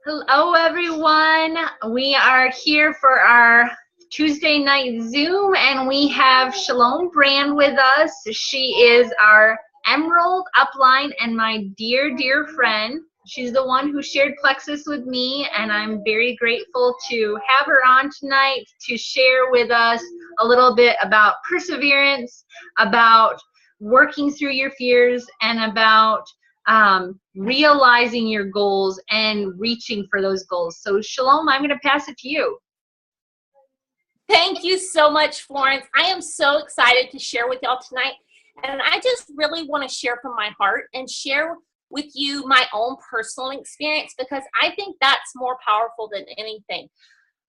Hello, everyone. We are here for our Tuesday night Zoom, and we have Shalom Brand with us. She is our Emerald upline and my dear, dear friend. She's the one who shared Plexus with me, and I'm very grateful to have her on tonight to share with us a little bit about perseverance, about working through your fears, and about realizing your goals and reaching for those goals. So Shalom, I'm going to pass it to you. Thank you so much, Florence. I am so excited to share with y'all tonight. And I just really want to share from my heart and share with you my own personal experience, because I think that's more powerful than anything.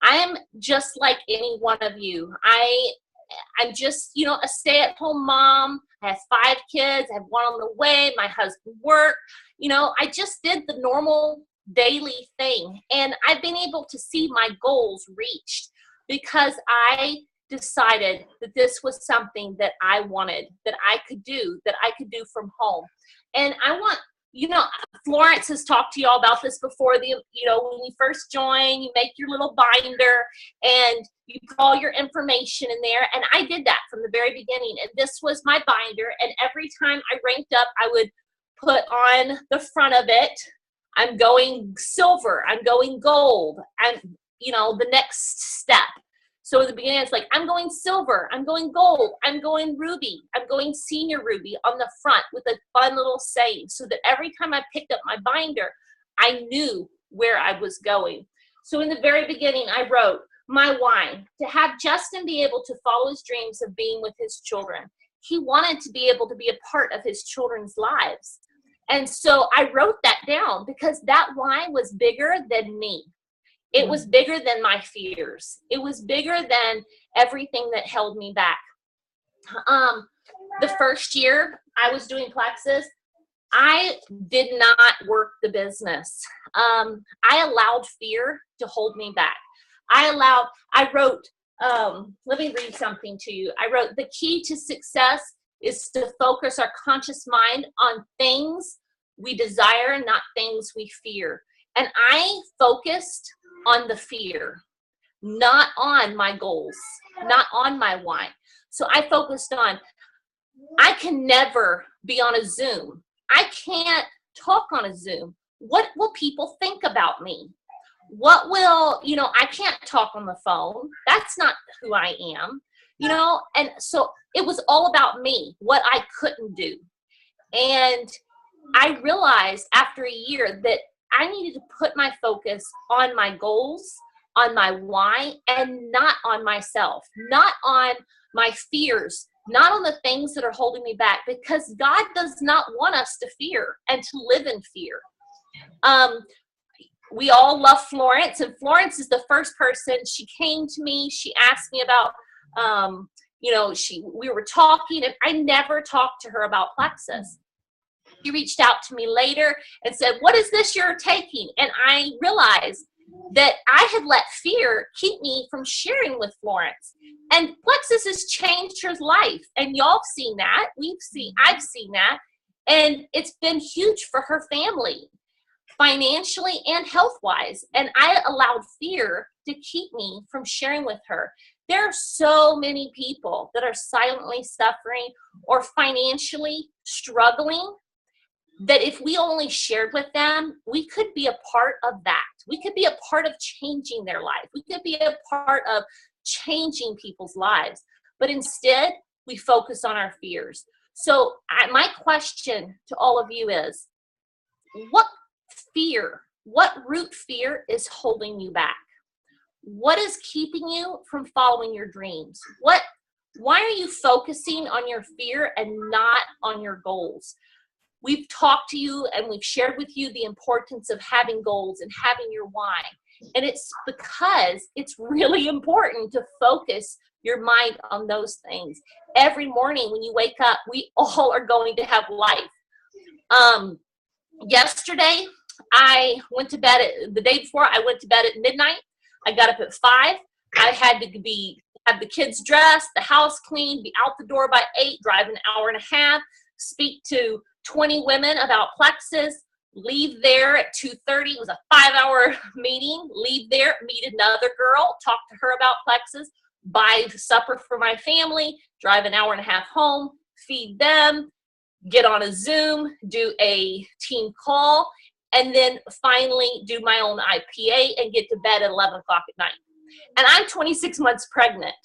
I am just like any one of you. I'm just, a stay-at-home mom. I have 5 kids. I have 1 on the way. My husband worked. I just did the normal daily thing. And I've been able to see my goals reached because I decided that this was something that I wanted, that I could do from home. And I want, Florence has talked to y'all about this before. When you first join, you make your little binder and you put all your information in there. And I did that from the very beginning. And this was my binder. And every time I ranked up, I would put on the front of it, I'm going silver, I'm going gold, and the next step. So at the beginning, it's like, I'm going silver, I'm going gold, I'm going ruby, I'm going senior ruby on the front with a fun little saying, so that every time I picked up my binder, I knew where I was going. So in the very beginning, I wrote my why: to have Justin be able to follow his dreams of being with his children. He wanted to be able to be a part of his children's lives. And so I wrote that down because that why was bigger than me. It was bigger than my fears. It was bigger than everything that held me back. The first year I was doing Plexus, I did not work the business. I allowed fear to hold me back. I wrote, let me read something to you. I wrote, the key to success is to focus our conscious mind on things we desire, not things we fear. And I focused on the fear, not on my goals, not on my why. So I focused on, I can never be on a Zoom. I can't talk on a Zoom. What will people think about me? What will, I can't talk on the phone. That's not who I am, and so it was all about me, what I couldn't do. And I realized after a year that I needed to put my focus on my goals, on my why, and not on myself, not on my fears, not on the things that are holding me back, because God does not want us to fear and to live in fear. We all love Florence, and Florence is the first person. She came to me. She asked me about, we were talking, and I never talked to her about Plexus. She reached out to me later and said, what is this you're taking? And I realized that I had let fear keep me from sharing with Florence. And Plexus has changed her life. And y'all have seen that. I've seen that. And it's been huge for her family, financially and health-wise. And I allowed fear to keep me from sharing with her. There are so many people that are silently suffering or financially struggling that if we only shared with them, we could be a part of that. We could be a part of changing their life. We could be a part of changing people's lives. But instead, we focus on our fears. So my question to all of you is, what root fear is holding you back? What is keeping you from following your dreams? Why are you focusing on your fear and not on your goals? We've talked to you and we've shared with you the importance of having goals and having your why. And it's because it's really important to focus your mind on those things. Every morning when you wake up, we all are going to have life. Yesterday, I went to bed the day before, I went to bed at midnight. I got up at 5. I had to have the kids dressed, the house clean, be out the door by 8, drive an hour and a half, speak to 20 women about Plexus, leave there at 2:30. It was a 5-hour meeting. Leave there, meet another girl, talk to her about Plexus, buy supper for my family, drive an hour and a half home, feed them, get on a Zoom, do a team call, and then finally do my own IPA and get to bed at 11 o'clock at night. And I'm 26 months pregnant.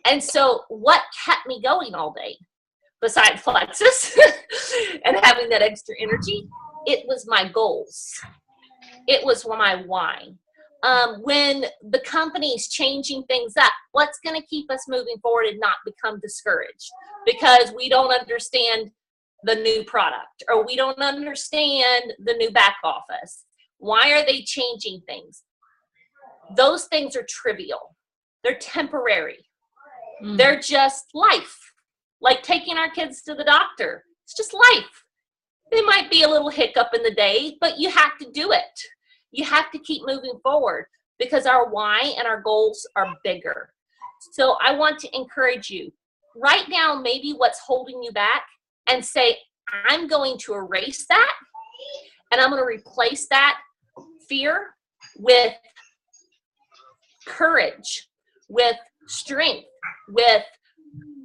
And so what kept me going all day, besides Plexus and having that extra energy? It was my goals. It was my why. When the company's changing things up, what's going to keep us moving forward and not become discouraged because we don't understand the new product or we don't understand the new back office? Why are they changing things? Those things are trivial. They're temporary. They're just life. Like taking our kids to the doctor. It's just life. There might be a little hiccup in the day, but you have to do it. You have to keep moving forward because our why and our goals are bigger. So I want to encourage you, write down maybe what's holding you back and say, I'm going to erase that and I'm going to replace that fear with courage, with strength, with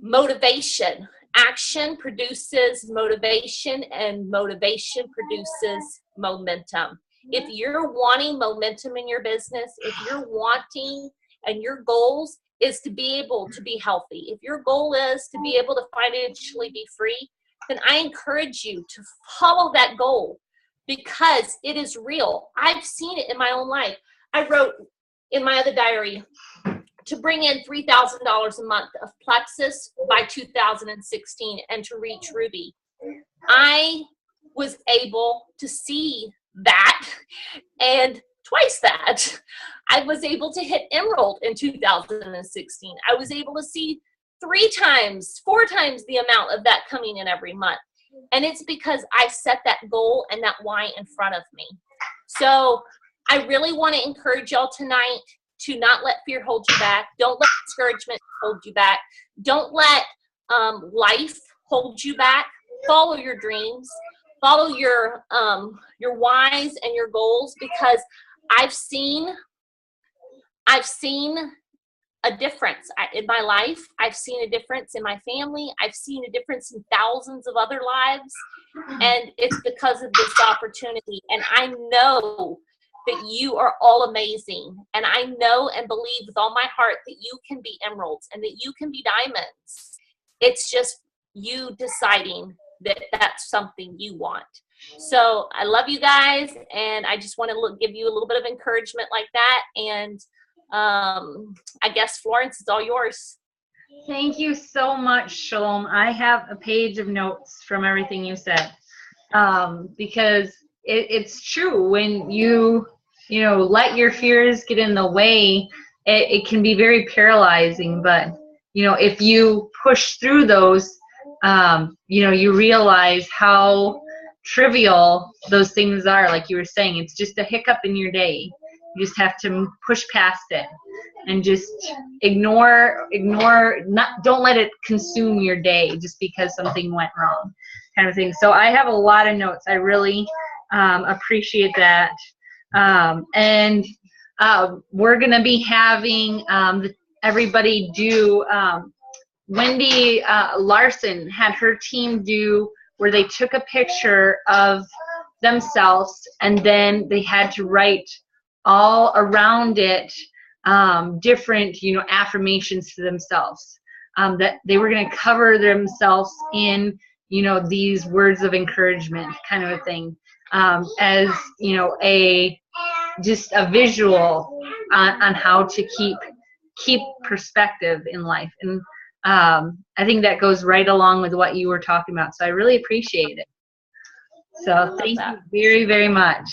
motivation. Action produces motivation and motivation produces momentum. If you're wanting momentum in your business, if you're wanting and your goals is to be able to be healthy, if your goal is to be able to financially be free, then I encourage you to follow that goal because it is real. I've seen it in my own life. I wrote in my other diary to bring in $3,000 a month of Plexus by 2016 and to reach Ruby. I was able to see that and twice that. I was able to hit Emerald in 2016. I was able to see 4 times the amount of that coming in every month. And it's because I set that goal and that why in front of me. So I really want to encourage y'all tonight to not let fear hold you back. Don't let discouragement hold you back. Don't let life hold you back. Follow your dreams. Follow your whys and your goals because I've seen a difference in my life. I've seen a difference in my family. I've seen a difference in thousands of other lives. And it's because of this opportunity. And I know that you are all amazing. And I know and believe with all my heart that you can be emeralds and that you can be diamonds. It's just you deciding that that's something you want. So I love you guys. And I just want to give you a little bit of encouragement like that. And I guess, Florence, it's all yours. Thank you so much, Shalom. I have a page of notes from everything you said because it's true. When you let your fears get in the way, it can be very paralyzing. But if you push through those, you realize how trivial those things are. Like you were saying, it's just a hiccup in your day. You just have to push past it and just don't let it consume your day just because something went wrong, kind of thing. So I have a lot of notes. I really appreciate that. And we're going to be having everybody do, Wendy Larson had her team do where they took a picture of themselves and then they had to write all around it different affirmations to themselves, that they were going to cover themselves in these words of encouragement, kind of a thing, as just a visual on how to keep perspective in life. And I think that goes right along with what you were talking about, so I really appreciate it. So thank you very, very much.